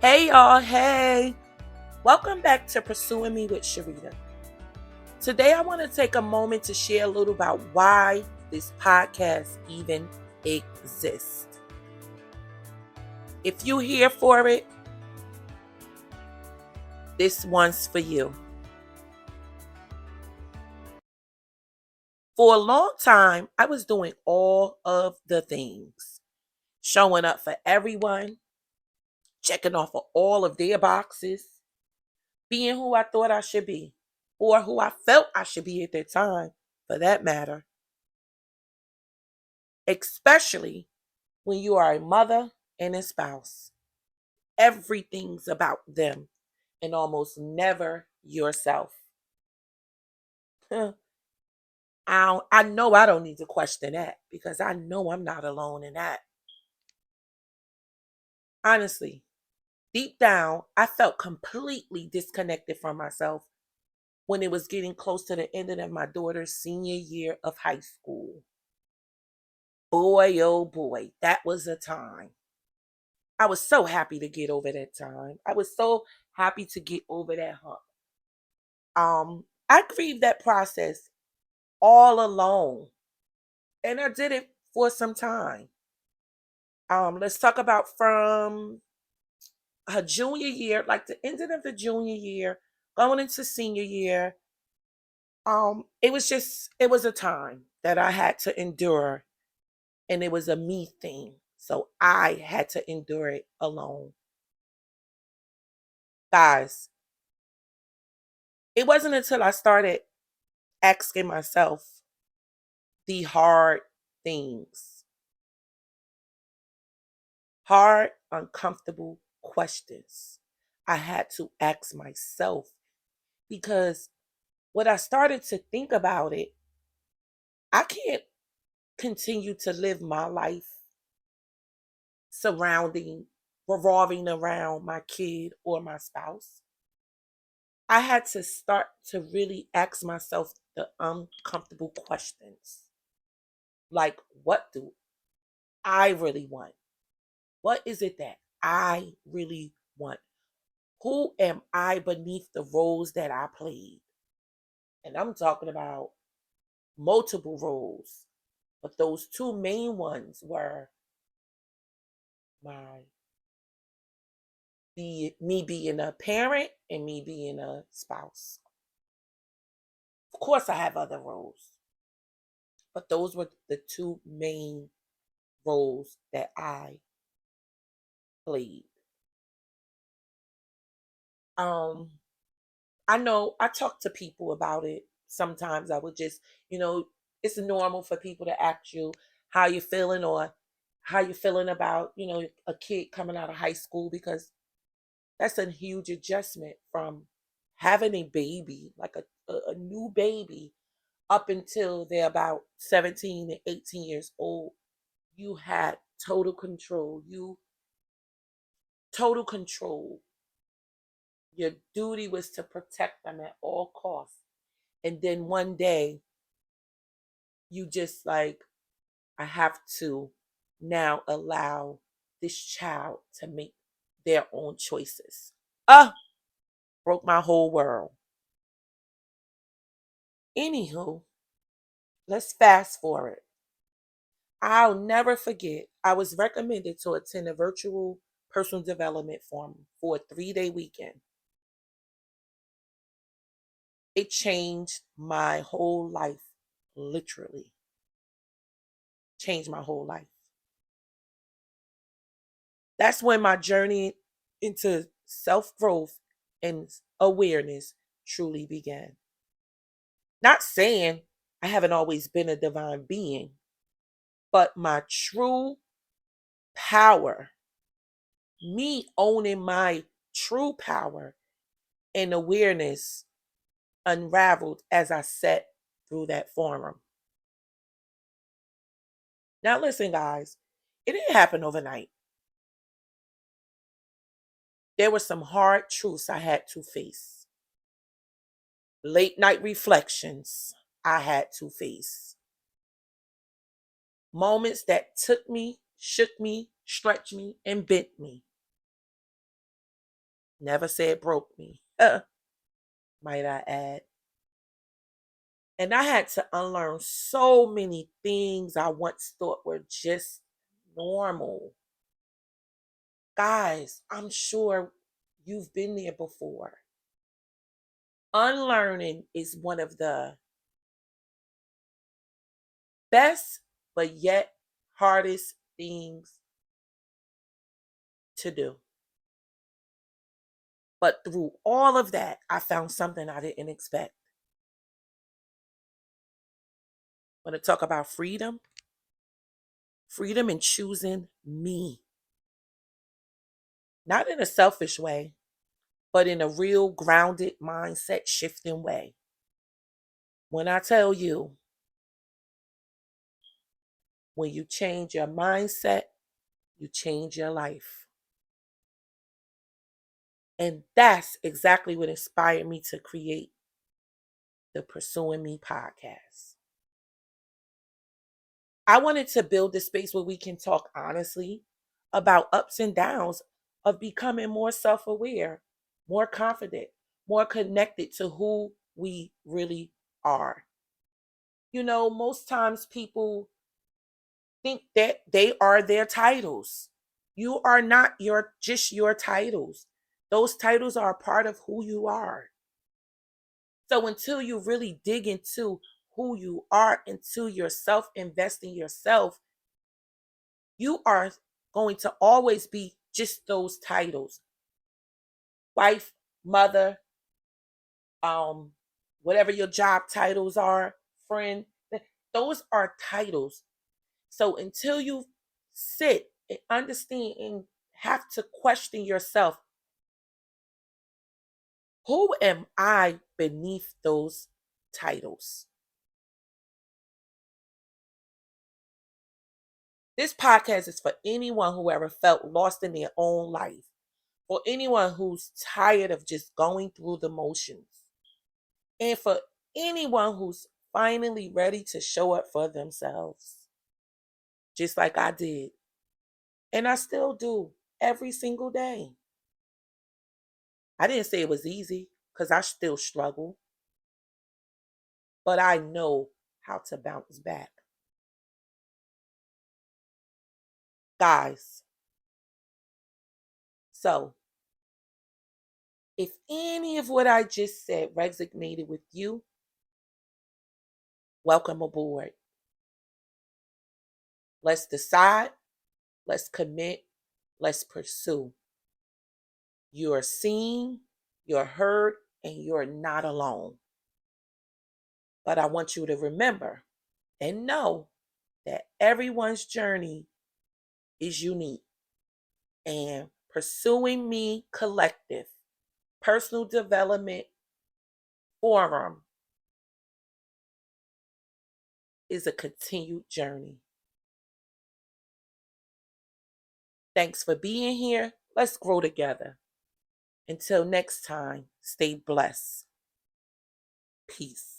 Hey y'all, hey. Welcome back to Pursuing Me with Sharita. Today I want to take a moment to share a little about why this podcast even exists. If you're here for it, this one's for you. For a long time, I was doing all of the things. Showing up for everyone, checking off of all of their boxes, being who I thought I should be, or who I felt I should be at that time, for that matter. Especially when you are a mother and a spouse. Everything's about them and almost never yourself. I know I don't need to question that because I know I'm not alone in that. Honestly, deep down, I felt completely disconnected from myself when it was getting close to the end of my daughter's senior year of high school. Boy, oh boy, that was a time. I was so happy to get over that time. I was so happy to get over that hump. I grieved that process all alone, and I did it for some time. Let's talk about from her junior year, like the ending of the junior year, going into senior year. It was a time that I had to endure, and it was a me thing. So I had to endure it alone. Guys, it wasn't until I started asking myself the things, hard, uncomfortable questions I had to ask myself because when I started to think about it, I can't continue to live my life surrounding, revolving around my kid or my spouse. I had to start to really ask myself the uncomfortable questions like, what do I really want? What is it that I really want? Who am I beneath the roles that I played? And I'm talking about multiple roles. But those two main ones were my me being a parent and me being a spouse. Of course I have other roles, but those were the two main roles that I played. Um I know I talk to people about it. Sometimes I would just, it's normal for people to ask you how you feeling or how you feeling about, a kid coming out of high school because that's a huge adjustment from having a baby, like a new baby, up until they're about 17 and 18 years old. You had total control. Total control. Your duty was to protect them at all costs. And then one day you just like, I have to now allow this child to make their own choices. Broke my whole world. Anywho, let's fast forward. I'll never forget, I was recommended to attend a virtual personal development forum for a 3-day weekend. It changed my whole life, literally. Changed my whole life. That's when my journey into self growth and awareness truly began. Not saying I haven't always been a divine being, but my true power, me owning my true power and awareness, unraveled as I sat through that forum. Now, listen, guys, it didn't happen overnight. There were some hard truths I had to face, late night reflections I had to face, moments that took me, shook me, stretched me, and bent me. Never said broke me, might I add. And I had to unlearn so many things I once thought were just normal. Guys, I'm sure you've been there before. Unlearning is one of the best, but yet hardest things to do. But through all of that, I found something I didn't expect. When I talk about freedom, freedom in choosing me, not in a selfish way, but in a real grounded mindset shifting way. When I tell you, when you change your mindset, you change your life. And that's exactly what inspired me to create the Pursuing Me podcast. I wanted to build a space where we can talk honestly about ups and downs of becoming more self aware, more confident, more connected to who we really are. You know, most times people think that they are their titles. You are not your titles. Those titles are a part of who you are. So until you really dig into who you are, into yourself, invest in yourself, you are going to always be just those titles. Wife, mother, um, whatever your job titles are, friend, those are titles. So until you sit and understand and have to question yourself, who am I beneath those titles? This podcast is for anyone who ever felt lost in their own life, for anyone who's tired of just going through the motions, and for anyone who's finally ready to show up for themselves, just like I did. And I still do every single day. I didn't say it was easy because I still struggle, but I know how to bounce back. Guys, so if any of what I just said resonated with you, welcome aboard. Let's decide, let's commit, let's pursue. You're seen, you're heard, and you're not alone. But I want you to remember and know that everyone's journey is unique. And Pursuing Me Collective, personal development forum, is a continued journey. Thanks for being here. Let's grow together. Until next time, stay blessed. Peace.